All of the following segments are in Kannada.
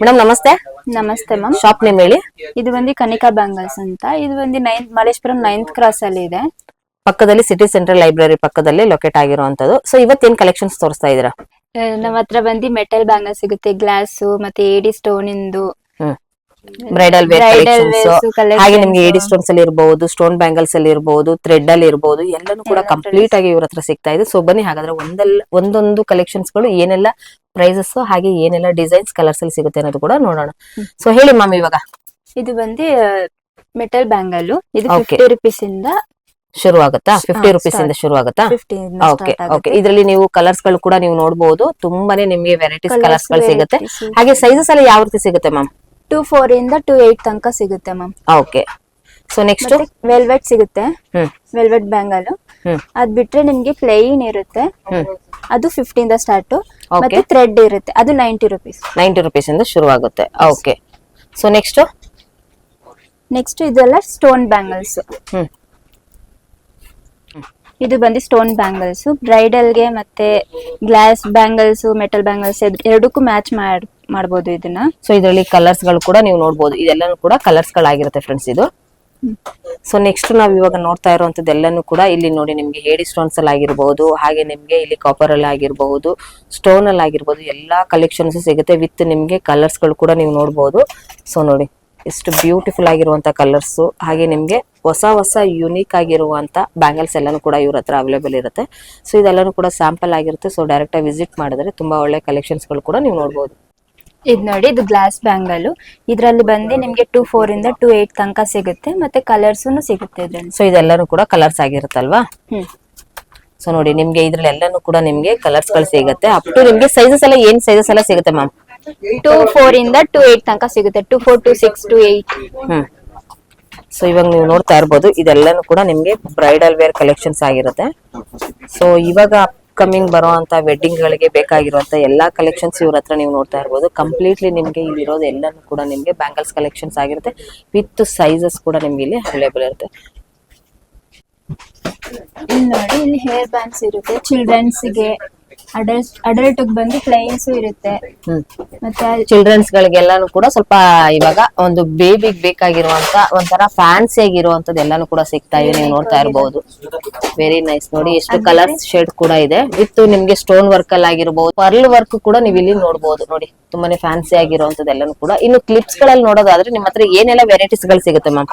ಮೇಡಮ್ ನಮಸ್ತೆ. ನಮಸ್ತೆ ಮ್ಯಾಮ್. ಶಾಪ್ ನೇಮ್ ಹೇಳಿ. ಇದು ಬಂದು ಕನಿಕಾ ಬ್ಯಾಂಗಲ್ಸ್ ಅಂತ. ಇದು ಬಂದು ಮಲೇಶ್ವರಂ 9th ಕ್ರಾಸ್ ಅಲ್ಲಿ ಇದೆ. ಪಕ್ಕದಲ್ಲಿ ಸಿಟಿ ಸೆಂಟ್ರಲ್ ಲೈಬ್ರರಿ ಪಕ್ಕದಲ್ಲಿ ಲೊಕೇಟ್ ಆಗಿರುವಂತದ್ದು. ಸೊ ಇವತ್ತೇನ್ ಕಲೆಕ್ಷನ್ಸ್ ತೋರಿಸ್ತಾ ಇದೀರಾ? ನಮ್ಮ ಹತ್ರ ಬಂದು ಮೆಟಲ್ ಬ್ಯಾಂಗಲ್ ಸಿಗುತ್ತೆ, ಗ್ಲಾಸ್ ಮತ್ತೆ ಏಡಿ ಸ್ಟೋನ್ ಇಂದು ಬ್ರೈಡಲ್ ವೇರ್ ಕಲೆಕ್ಷನ್ಸ್, collections. ಹಾಗೆ ನಿಮ್ಗೆ ಏಡಿ ಸ್ಟೋನ್ಸ್ ಅಲ್ಲಿ ಇರಬಹುದು, ಸ್ಟೋನ್ ಬ್ಯಾಂಗಲ್ಸ್ ಅಲ್ಲಿ ಇರಬಹುದು, ಥ್ರೆಡ್ ಅಲ್ಲಿ ಇರಬಹುದು, ಎಲ್ಲಾನು ಕೂಡ ಕಂಪ್ಲೀಟ್ ಆಗಿ ಇವ್ರ ಹತ್ರ ಸಿಗ್ತಾ ಇದೆ. ಸೊ ಬನ್ನಿ ಹಾಗಾದ್ರೆ ಒಂದೊಂದು ಕಲೆಕ್ಷನ್ಸ್ ಗಳು ಏನೆಲ್ಲ ಪ್ರೈಸಸ್ ಹಾಗೆ ಏನೆಲ್ಲ ಡಿಸೈನ್ಸ್ ಕಲರ್ಸ್ ಅಲ್ಲಿ ಸಿಗುತ್ತೆ ಅನ್ನೋದು ಕೂಡ ನೋಡೋಣ. ಸೊ ಹೇಳಿ ಮ್ಯಾಮ್ ಇವಾಗ. ಇದು ಬಂದು ಮೆಟಲ್ ಬ್ಯಾಂಗಲ್. ಇದು Okay. 50 rupees ಇಂದ ಶುರು ಆಗುತ್ತಾ? 50 rupees ಇಂದ ಶುರು ಆಗುತ್ತಾ? 50 ಇಂದ ಓಕೆ start ಓಕೆ. ಆಗುತ್ತೆ. ಇದರಲ್ಲಿ ನೀವು ಕಲರ್ಸ್ ಗಳು ಕೂಡ ನೀವು ನೋಡಬಹುದು. ತುಂಬಾನೇ ನಿಮ್ಗೆ ವೆರೈಟೀಸ್ Colours ಕಲರ್ಸ್ ಗಳು ಸಿಗುತ್ತೆ. varieties. ಹಾಗೆ ಸೈಜಸ್ ಎಲ್ಲ ಯಾವ ರೀತಿ ಸಿಗುತ್ತೆ ಮ್ಯಾಮ್? 2-4 ಇಂದ 2-8 ತನಕ ಸಿಗುತ್ತೆ ma'am. Okay. So next velvet ಸಿಗುತ್ತೆ, ಹ್ಮ್ ವೆಲ್ವೆಟ್ ಬ್ಯಾಂಗಲ್. ಹ್ಮ್ ಅದ್ ಬಿಟ್ರೆ ನಿಮ್ಗೆ ಪ್ಲೇನ್ ಇರುತ್ತೆ, ಹ್ಮ್ ಅದು 50 ಇಂದ ಸ್ಟಾರ್ಟ್. Okay. ಮತ್ತೆ ಥ್ರೆಡ್ ಇರುತ್ತೆ, ಅದು 90 rupees. 90 rupees ಇಂದ ಶುರು ಆಗುತ್ತೆ. ಓಕೆ. ಸೊ ನೆಕ್ಸ್ಟ್ ನೆಕ್ಸ್ಟ್ ಇದೆಲ್ಲ ಸ್ಟೋನ್ ಬ್ಯಾಂಗಲ್ಸ್. ಹ್ಮ್ ಇದು ಬಂದು ಸ್ಟೋನ್ ಬ್ಯಾಂಗಲ್ಸ್. ಬ್ರೈಡಲ್ಗೆ ಮತ್ತೆ ಗ್ಲಾಸ್ ಬ್ಯಾಂಗಲ್ಸ್, ಮೆಟಲ್ ಬ್ಯಾಂಗಲ್ಸ್ ಎರಡಕ್ಕೂ ಮ್ಯಾಚ್ ಮಾಡಬಹುದು ಇದನ್ನ. ಸೊ ಇದರಲ್ಲಿ ಕಲರ್ಸ್ ಗಳು ಕೂಡ ನೀವು ನೋಡಬಹುದು. ಇದೆಲ್ಲಾನು ಕೂಡ ಕಲರ್ಸ್ ಗಳಾಗಿರುತ್ತೆ ಫ್ರೆಂಡ್ಸ್ ಇದು. ಸೊ ನೆಕ್ಸ್ಟ್ ನಾವ್ ಇವಾಗ ನೋಡ್ತಾ ಇರುವಂತದ್ದು ಎಲ್ಲಾನು ಕೂಡ ಇಲ್ಲಿ ನೋಡಿ ನಿಮ್ಗೆ ಏಡಿ ಸ್ಟೋನ್ಸ್ ಅಲ್ಲಿ ಆಗಿರಬಹುದು, ಹಾಗೆ ನಿಮ್ಗೆ ಇಲ್ಲಿ ಕಾಪರ್ ಅಲ್ಲಿ ಆಗಿರಬಹುದು, ಸ್ಟೋನ್ ಅಲ್ಲಿ ಆಗಿರಬಹುದು, ಎಲ್ಲಾ ಕಲೆಕ್ಷನ್ಸ್ ಸಿಗುತ್ತೆ ವಿತ್ ನಿಮ್ಗೆ ಕಲರ್ಸ್ ಗಳು ಕೂಡ ನೀವು ನೋಡಬಹುದು. ಸೊ ನೋಡಿ ಎಷ್ಟು ಬ್ಯೂಟಿಫುಲ್ ಆಗಿರುವಂತ ಕಲರ್ಸ್, ಹಾಗೆ ನಿಮ್ಗೆ ಹೊಸ ಹೊಸ ಯುನೀಕ್ ಆಗಿರುವಂತ ಬ್ಯಾಂಗಲ್ಸ್ ಎಲ್ಲಾನು ಕೂಡ ಇವ್ರ ಹತ್ರ ಅವೈಲೇಬಲ್ ಇರುತ್ತೆ. ಸೊ ಇದೆಲ್ಲಾನು ಕೂಡ ಸ್ಯಾಂಪಲ್ ಆಗಿರುತ್ತೆ. ಸೊ ಡೈರೆಕ್ಟ್ ಆಗಿ ವಿಸಿಟ್ ಮಾಡಿದ್ರೆ ತುಂಬಾ ಒಳ್ಳೆ ಕಲೆಕ್ಷನ್ಸ್ ಗಳು ಕೂಡ ನೀವು ನೋಡಬಹುದು. ಇದು ನೋಡಿ, ಇದು ಗ್ಲಾಸ್ ಬ್ಯಾಂಗಲ್. ಇದ್ರಲ್ಲಿ ಬಂದು ನಿಮ್ಗೆ 2-4 ಇಂದ 2-8 ತನಕ ಸಿಗುತ್ತೆ, ಮತ್ತೆ ಕಲರ್ಸ್ ಸಿಗುತ್ತೆ ಇದ್ರಲ್ಲಿ. ಸೊ ಇದೆಲ್ಲಾನು ಕೂಡ ಕಲರ್ಸ್ ಆಗಿರುತ್ತಲ್ವಾ? ಹ್ಮ್ ಸೊ ನೋಡಿ ನಿಮ್ಗೆ ಇದ್ರಲ್ಲಿ ಎಲ್ಲಾನು ಕೂಡ ನಿಮ್ಗೆ ಕಲರ್ಸ್ ಗಳು ಸಿಗುತ್ತೆ. ಅಪ್ ಟು ನಿಮ್ಗೆ ಸೈಜಸ್ ಎಲ್ಲ ಏನ್ ಸೈಜಸ್ ಎಲ್ಲ ಸಿಗುತ್ತೆ ಮ್ಯಾಮ್? 2-4 ಇಂದ 2-8 ತನಕ ಸಿಗುತ್ತೆ. 2-4, 2-6, 2-8. ಹ್ಮ್. ಸೊ ಇವಾಗ ನೀವು ನೋಡ್ತಾ ಇರ್ಬೋದು, ಇದೆಲ್ಲಾನು ಕೂಡ ನಿಮ್ಗೆ ಬ್ರೈಡಲ್ ವೇರ್ ಕಲೆಕ್ಷನ್ಸ್ ಆಗಿರುತ್ತೆ. ಸೊ ಇವಾಗ ಅಪ್ಕಮಿಂಗ್ ಬರುವಂತ ವೆಡ್ಡಿಂಗ್ ಗಳಿಗೆ ಬೇಕಾಗಿರುವಂತ ಎಲ್ಲಾ ಕಲೆಕ್ಷನ್ಸ್ ಇವ್ರ ಹತ್ರ ನೀವು ನೋಡ್ತಾ ಇರ್ಬೋದು. ಕಂಪ್ಲೀಟ್ಲಿ ನಿಮ್ಗೆ ಇಲ್ಲಿ ಇರೋದು ಎಲ್ಲಾನು ಕೂಡ ನಿಮ್ಗೆ ಬ್ಯಾಂಗಲ್ಸ್ ಕಲೆಕ್ಷನ್ಸ್ ಆಗಿರುತ್ತೆ ವಿತ್ ಸೈಜಸ್ ಕೂಡ ನಿಮ್ಗೆ ಇಲ್ಲಿ ಅವೈಲೇಬಲ್ ಇರುತ್ತೆ. ಇಲ್ಲಿ ನೋಡಿ, ಇಲ್ಲಿ ಹೇರ್ ಬ್ಯಾಂಡ್ಸ್ ಇರುತ್ತೆ. ಚಿಲ್ಡ್ರನ್ಸ್ ಗೆ, ಅಡಲ್ಟ್ ಬಂದು ಪ್ಲೈನ್ಸ್ ಇರುತ್ತೆ. ಮತ್ತೆ ಚಿಲ್ಡ್ರನ್ಸ್ ಗಳಿಗೆಲ್ಲಾನು ಕೂಡ ಸ್ವಲ್ಪ ಇವಾಗ ಒಂದು ಬೇಬಿಗ್ ಬೇಕಾಗಿರುವಂತ ಒಂಥರ ಫ್ಯಾನ್ಸಿ ಆಗಿರುವಂತದ್ದು ಎಲ್ಲಾನು ಕೂಡ ಸಿಗ್ತಾ ಇದೆ. ನೀವು ನೋಡ್ತಾ ಇರಬಹುದು. Very nice. ನೋಡಿ ಎಷ್ಟು ಕಲರ್ಸ್ ಶೇಡ್ ಕೂಡ ಇದೆ ವಿತ್ ನಿಮ್ಗೆ ಸ್ಟೋನ್ ವರ್ಕ್ ಅಲ್ಲಿ ಆಗಿರಬಹುದು, ಪರ್ಲ್ ವರ್ಕ್ ಕೂಡ ನೀವು ಇಲ್ಲಿ ನೋಡಬಹುದು. ನೋಡಿ ತುಂಬಾನೇ ಫ್ಯಾನ್ಸಿ ಆಗಿರುವಂತದ್ದು ಎಲ್ಲಾನು ಕೂಡ. ಇನ್ನು ಕ್ಲಿಪ್ಸ್ ಗಳಲ್ಲಿ ನೋಡೋದಾದ್ರೆ ನಿಮ್ಮ ಹತ್ರ ಏನೆಲ್ಲ ವೆರೈಟೀಸ್ ಗಳು ಸಿಗುತ್ತೆ ಮ್ಯಾಮ್?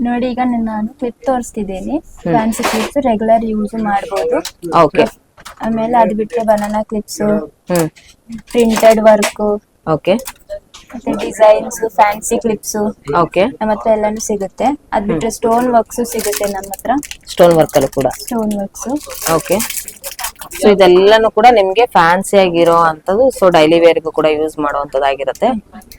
ನೋಡಿ, ಈಗ ನಾನು ಕ್ಲಿಪ್ ತೋರಿಸ್ತಿದ್ದೀನಿ. ಫ್ಯಾನ್ಸಿ ಕ್ಲಿಪ್ಸ್ ರೆಗ್ಯುಲರ್ ಯೂಸ್ ಮಾಡಬಹುದು. ಓಕೆ. ಆಮೇಲೆ ಅದು ಬಿಟ್ರೆ banana clips, hmm printed work, okay ಮತ್ತೆ ಡಿಸೈನ್ಸ್, ಫ್ಯಾನ್ಸಿ ಕ್ಲಿಪ್ಸ್ ಓಕೆ. ನಮ್ಮ ಹತ್ರ ಎಲ್ಲಾನು ಸಿಗುತ್ತೆ. ಅದ್ ಬಿಟ್ರೆ ಸ್ಟೋನ್ ವರ್ಕ್ಸ್ ಸಿಗುತ್ತೆ ನಮ್ಮ ಹತ್ರ. ಸ್ಟೋನ್ ವರ್ಕ್ ಅಲ್ಲಿ ಕೂಡ ಸ್ಟೋನ್ ವರ್ಕ್ಸ್. ಓಕೆ. ಸೊ ಇದೆಲ್ಲಾನು ಕೂಡ ನಿಮ್ಗೆ ಫ್ಯಾನ್ಸಿ ಆಗಿರೋ ಅಂತದ್ದು. ಸೊ ಡೈಲಿ ವೇರ್ಗೂ ಕೂಡ ಯೂಸ್ ಮಾಡುವಂತದ್ದಾಗಿರುತ್ತೆ.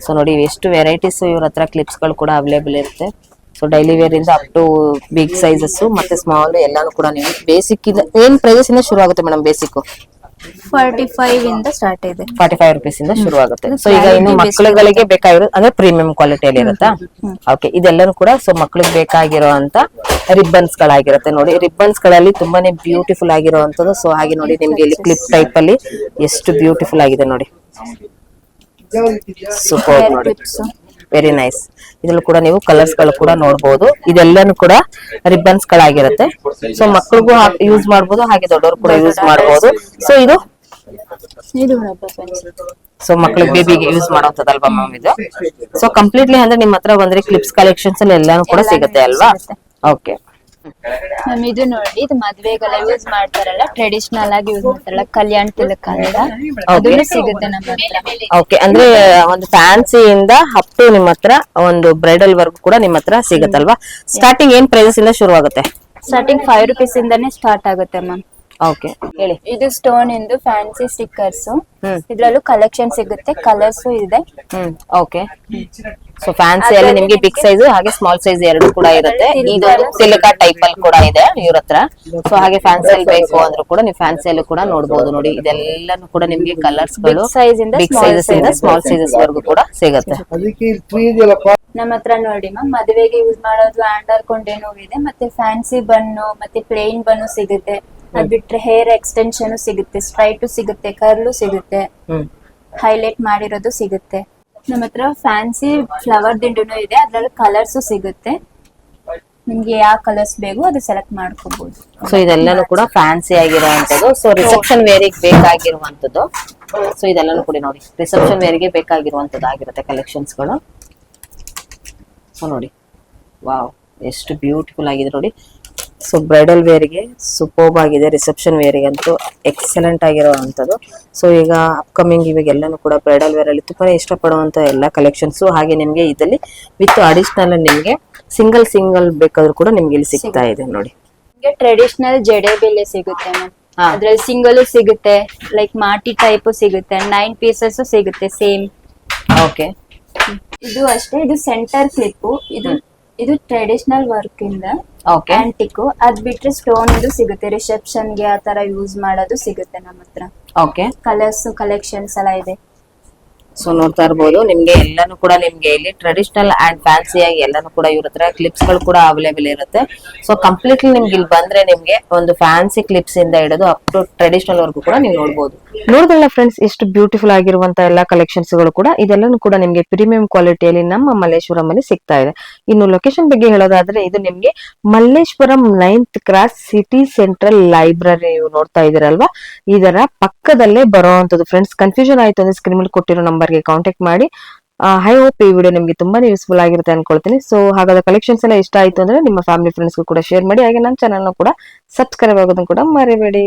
ಸೊ ನೋಡಿ ಎಷ್ಟು ವೆರೈಟೀಸ್ ಇವ್ರ ಹತ್ರ ಕ್ಲಿಪ್ಸ್ ಗಳು ಕೂಡ ಅವೈಲೇಬಲ್ ಇರುತ್ತೆ. ಸೊ ಡೈಲಿ ವೇರ್ ಇಂದ ಅಪ್ ಟು ಬಿಗ್ ಸೈಜಸ್ ಮತ್ತೆ ಸ್ಮಾಲ್ ಎಲ್ಲಾನು ಕೂಡ ನೀವು ಬೇಸಿಕ್ ಇಂದ ಏನ್ ಪ್ರೈಸಸ್ ಇಂದ ಶುರು ಆಗುತ್ತೆ ಮೇಡಮ್? ಬೇಸಿಕ್ 45 ಇಂದ ಸ್ಟಾರ್ಟ್ ಇದೆ. 45 rupees ಇಂದ ಶುರು ಆಗುತ್ತೆ. ಸೊ ಈಗ ಇನ್ನು ಮಕ್ಕಳುಗಳಿಗೆ ಬೇಕಾಗಿರೋ ಅಂದ್ರೆ ಪ್ರೀಮಿಯಂ ಕ್ವಾಲಿಟಿಯಲ್ಲಿ ಇರುತ್ತಾ? ಓಕೆ. ಇದೆಲ್ಲಾನು ಕೂಡ ಸೊ ಮಕ್ಕಳಿಗೆ ಬೇಕಾಗಿರೋ ಅಂತ ರಿಬ್ಬನ್ಸ್ ಗಳಾಗಿರುತ್ತೆ. ನೋಡಿ ರಿಬ್ಬನ್ಸ್ ಗಳಲ್ಲಿ ತುಂಬಾನೇ ಬ್ಯೂಟಿಫುಲ್ ಆಗಿರುವಂತದ್ದು. ಸೊ ಹಾಗೆ ನೋಡಿ ನಿಮ್ಗೆ ಇಲ್ಲಿ ಕ್ಲಿಪ್ ಟೈಪ್ ಅಲ್ಲಿ ಎಷ್ಟು ಬ್ಯೂಟಿಫುಲ್ ಆಗಿದೆ ನೋಡಿ. ಸೂಪರ್ ನೋಡಿ, ವೆರಿ ನೈಸ್. ಇದ್ರಲ್ಲೂ ಕೂಡ ನೀವು ಕಲರ್ಸ್ ಗಳು ಕೂಡ ನೋಡಬಹುದು. ಇದೆಲ್ಲಾನು ಕೂಡ ರಿಬ್ಬನ್ಸ್ ಗಳಾಗಿರುತ್ತೆ. ಸೊ ಮಕ್ಕಳಿಗೂ ಯೂಸ್ ಮಾಡಬಹುದು, ಹಾಗೆ ದೊಡ್ಡವರು ಕೂಡ ಯೂಸ್ ಮಾಡಬಹುದು. ಸೊ ಇದು ಸೊ ಮಕ್ಕಳಿಗೆ ಬೇಬಿಗೆ ಯೂಸ್ ಮಾಡುವಂತದಲ್ವಾ ಮ್ಯಾಮ್ ಇದು? ಸೊ ಕಂಪ್ಲೀಟ್ಲಿ ಅಂದ್ರೆ ನಿಮ್ಮ ಹತ್ರ ಬಂದ್ರೆ ಕ್ಲಿಪ್ಸ್ ಕಲೆಕ್ಷನ್ಸ್ ಅಲ್ಲಿ ಎಲ್ಲಾನು ಕೂಡ ಸಿಗುತ್ತೆ ಅಲ್ವಾ? ಓಕೆ. ಇದು ನೋಡಿ, ಇದು ಮದ್ವೆಗೆಲ್ಲ ಯೂಸ್ ಮಾಡ್ತಾರಲ್ಲ, ಟ್ರೆಡಿಷನಲ್ ಆಗಿ ಯೂಸ್ ಮಾಡ್ತಾರಲ್ಲ, ಕಲ್ಯಾಣ್ ತಿಲಕ ಅಂತ, ಅದನ್ನು ಸಿಗುತ್ತೆ ನಮ್ಮ ಹತ್ರ. ಓಕೆ. ಅಂದ್ರೆ ಒಂದು ಫ್ಯಾನ್ಸಿ ಇಂದ ಅಪ್ ಟು ನಿಮ್ಮ ಹತ್ರ ಒಂದು ಬ್ರೈಡಲ್ ವರ್ಕ್ ಕೂಡ ನಿಮ್ಮ ಹತ್ರ ಸಿಗುತ್ತಲ್ವಾ? ಸ್ಟಾರ್ಟಿಂಗ್ ಏನ್ ಪ್ರೈಸಸ್ ಇಂದ ಶುರು ಆಗುತ್ತೆ? ಸ್ಟಾರ್ಟಿಂಗ್ 5 rupees ಇಂದಾನೆ ಸ್ಟಾರ್ಟ್ ಆಗುತ್ತೆ ಮ್ಯಾಮ್. ಓಕೆ ಹೇಳಿ. ಇದು ಸ್ಟೋನ್ ಇಂದು ಫ್ಯಾನ್ಸಿ ಸ್ಟಿಕ್ಕರ್ಸ್. ಇದ್ರಲ್ಲೂ ಕಲೆಕ್ಷನ್ ಸಿಗುತ್ತೆ, ಕಲರ್ಸ್ ಇದೆ. ಓಕೆ. ಸೊ ಫ್ಯಾನ್ಸಿ ಅಲ್ಲಿ ನಿಮ್ಗೆ ಬಿಗ್ ಸೈಜ್ ಹಾಗೆ ಸ್ಮಾಲ್ ಸೈಜ್ ಎರಡು ಕೂಡ ಇರುತ್ತೆ. ಇದು ಸಿಲಿಕಾ ಟೈಪ್ ಅಲ್ಲಿ ಕೂಡ ಇದೆ ಇವ್ರ ಹತ್ರ. ಸೊ ಹಾಗೆ ಫ್ಯಾನ್ಸಿ ಅಲ್ಲಿ ಬೇಕು ಅಂದ್ರೂ ಕೂಡ ನೀವು ಫ್ಯಾನ್ಸಿ ಅಲ್ಲಿ ಕೂಡ ನೋಡಬಹುದು. ನೋಡಿ ಇದೆಲ್ಲಾನು ಕೂಡ ನಿಮ್ಗೆ ಕಲರ್ಸ್ ಗಳು ಬಿಗ್ ಸೈಜಸ್ ಇಂದ ಸ್ಮಾಲ್ ಸೈಜಸ್ ವರೆಗೂ ಕೂಡ ಸಿಗುತ್ತೆ ನಮ್ಮ ಹತ್ರ. ನೋಡಿ ಮ್ಯಾಮ್, ಮದುವೆಗೆ ಯೂಸ್ ಮಾಡೋದು ಹ್ಯಾಂಡರ್ ಕೊಂಡೇನೂ ಇದೆ, ಮತ್ತೆ ಫ್ಯಾನ್ಸಿ ಬನ್ನು ಮತ್ತೆ ಪ್ಲೇನ್ ಬನ್ನು ಸಿಗುತ್ತೆ. ಅದ್ ಬಿಟ್ರೆ ಹೇರ್ ಎಕ್ಸ್ಟೆನ್ಷನ್ ಸಿಗುತ್ತೆ, ಸ್ಟ್ರೈಟ್ ಸಿಗುತ್ತೆ, ಕರ್ಲು ಸಿಗುತ್ತೆ. ಹೈಲೈಟ್ ಮಾಡಿರೋದು ಸಿಗುತ್ತೆ. ನಮ್ಮ ಹತ್ರ ಫ್ಯಾನ್ಸಿ ಫ್ಲವರ್ ದಿಂಡುನು ಇದೆ, ಅದ್ರಲ್ಲಿ ಕಲರ್ಸ್ ಸಿಗುತ್ತೆ. ನಿಮ್ಗೆ ಯಾವ ಕಲರ್ಸ್ ಬೇಕು ಅದು ಸೆಲೆಕ್ಟ್ ಮಾಡ್ಕೋಬಹುದು. ಸೊ ಇದೆಲ್ಲಾನು ಕೂಡ ಫ್ಯಾನ್ಸಿ ಆಗಿರುವಂತದ್ದು. ಸೊ ರಿಸೆಪ್ಷನ್ ವೇರಿಗೆ ಬೇಕಾಗಿರುವಂತದ್ದು. ಸೊ ಇದೆಲ್ಲಾನು ಕೂಡ ನೋಡಿ ರಿಸೆಪ್ಷನ್ ವೇರಿಗೆ ಬೇಕಾಗಿರುವಂತದ್ದು ಆಗಿರುತ್ತೆ ಕಲೆಕ್ಷನ್ಸ್ ಗಳು. ಸೊ ನೋಡಿ ವಾವ್ ಎಷ್ಟು ಬ್ಯೂಟಿಫುಲ್ ಆಗಿದೆ ನೋಡಿ. ಸೊ ಬ್ರೈಡಲ್ ವೇರ್ಗೆ ಸೂಪರ್ಬ್ ಆಗಿದೆ, ರಿಸೆಪ್ಷನ್ ವೇರಿಗೆ ಅಂತೂ ಎಕ್ಸಲೆಂಟ್ ಆಗಿರುವಂತದ್ದು. ಸೊ ಈಗ ಅಪ್ಕಮಿಂಗ್ ಇವಾಗೆಲ್ಲಾನು ಕೂಡ ಬ್ರೈಡಲ್ ವೇರ್ ಅಲ್ಲಿ ತುಂಬಾನೇ ಇಷ್ಟಪಡುವಂತ ಎಲ್ಲಾ ಕಲೆಕ್ಷನ್ಸ್. ಹಾಗೆ ನಿಮ್ಗೆ ಇದರಲ್ಲಿ ವಿತ್ ಅಡಿಷನಲ್ ನಿಮ್ಗೆ ಸಿಂಗಲ್ ಬೇಕಾದ್ರೂ ಕೂಡ ನಿಮ್ಗೆ ಇಲ್ಲಿ ಸಿಗ್ತಾ ಇದೆ ನೋಡಿ. ನಿಮ್ಗೆ ಟ್ರೆಡಿಷನಲ್ ಜಡೆ ಬೆಲೆ ಸಿಗುತ್ತೆ ಮ್ಯಾಮ್. ಹಾ. ಅದ್ರಲ್ಲಿ ಸಿಂಗಲ್ ಸಿಗುತ್ತೆ, ಲೈಕ್ ಮಾಟಿ ಟೈಪ್ ಸಿಗುತ್ತೆ, 9 ಪೀಸಸ್ ಸಿಗುತ್ತೆ ಸೇಮ್. ಓಕೆ ಇದು ಅಷ್ಟೇ, ಇದು ಸೆಂಟರ್ ಕ್ಲಿಪ್. ಇದು ಟ್ರೆಡಿಷನಲ್ ವರ್ಕ್ ಇಂದ ಓಕೆ ಆಂಟಿಕ್. ಅದ್ ಬಿಟ್ರೆ ಸ್ಟೋನ್ ಇದು ಸಿಗುತ್ತೆ, ರಿಸೆಪ್ಷನ್ ಗೆ ಆತರ ಯೂಸ್ ಮಾಡೋದು ಸಿಗುತ್ತೆ ನಮ್ಮ ಹತ್ರ. ಓಕೆ ಕಲರ್ಸ್ ಕಲೆಕ್ಷನ್ಸ್ ಎಲ್ಲ ಇದೆ. ಸೊ ನೋಡ್ತಾ ಇರ್ಬೋದು ನಿಮ್ಗೆ ಎಲ್ಲಾನು ಕೂಡ ನಿಮ್ಗೆ ಇಲ್ಲಿ ಟ್ರೆಡಿಷನಲ್ ಅಂಡ್ ಫ್ಯಾನ್ಸಿ ಆಗಿ ಎಲ್ಲಾನು ಕೂಡ ಇವ್ರ ಹತ್ರ ಕ್ಲಿಪ್ಸ್ ಗಳು ಕೂಡ ಅವೈಲೇಬಲ್ ಇರುತ್ತೆ. ಸೊ ಕಂಪ್ಲೀಟ್ಲಿ ನಿಮ್ಗೆ ಇಲ್ಲಿ ಬಂದ್ರೆ ನಿಮ್ಗೆ ಒಂದು ಫ್ಯಾನ್ಸಿ ಕ್ಲಿಪ್ಸ್ ಇಂದ ಹಿಡಿದು ಅಪ್ ಟು ಟ್ರೆಡಿಷನಲ್ ವರ್ಗು ಕೂಡ ನೀವು ನೋಡಬಹುದು. ನೋಡಿದ್ರಲ್ಲ ಫ್ರೆಂಡ್ಸ್ ಎಷ್ಟು ಬ್ಯೂಟಿಫುಲ್ ಆಗಿರುವಂತ ಎಲ್ಲಾ ಕಲೆಕ್ಷನ್ಸ್ ಗಳು ಕೂಡ ಇದೆಲ್ಲಾನು ಕೂಡ ನಿಮ್ಗೆ ಪ್ರೀಮಿಯಂ ಕ್ವಾಲಿಟಿಯಲ್ಲಿ ನಮ್ಮ ಮಲ್ಲೇಶ್ವರಂ ಅಲ್ಲಿ ಸಿಗ್ತಾ ಇದೆ. ಇನ್ನು ಲೊಕೇಶನ್ ಬಗ್ಗೆ ಹೇಳೋದಾದ್ರೆ ಇದು ನಿಮ್ಗೆ Malleshwaram 9th cross city central library ನೀವು ನೋಡ್ತಾ ಇದೀರಲ್ವಾ, ಇದರ ಪಕ್ಕದಲ್ಲೇ ಬರುವಂತದ್ದು. ಫ್ರೆಂಡ್ಸ್ ಕನ್ಫ್ಯೂಷನ್ ಆಯ್ತು ಅಂದ್ರೆ ಸ್ಕ್ರೀನ್ ಮೇಲೆ ಕೊಟ್ಟಿರೋ ನಂಬರ್ಗೆ ಕಾಂಟ್ಯಾಕ್ಟ್ ಮಾಡಿ. ಐ ಹೋಪ್ ಈ ವಿಡಿಯೋ ನಿಮ್ಗೆ ತುಂಬಾನೇ ಯೂಸ್ಫುಲ್ ಆಗಿರುತ್ತೆ ಅನ್ಕೊಳ್ತೀನಿ. ಸೊ ಹಾಗಾದ್ರೆ ಕಲೆಕ್ಷನ್ಸ್ ಎಲ್ಲ ಇಷ್ಟ ಆಯ್ತು ಅಂದ್ರೆ ನಿಮ್ಮ ಫ್ಯಾಮಿಲಿ ಫ್ರೆಂಡ್ಸ್ಗೂ ಕೂಡ ಶೇರ್ ಮಾಡಿ. ಹಾಗೆ ನನ್ನ ಚಾನಲ್ ಕೂಡ ಸಬ್ಸ್ಕ್ರೈಬ್ ಆಗೋದನ್ನು ಕೂಡ ಮರಿಬೇಡಿ.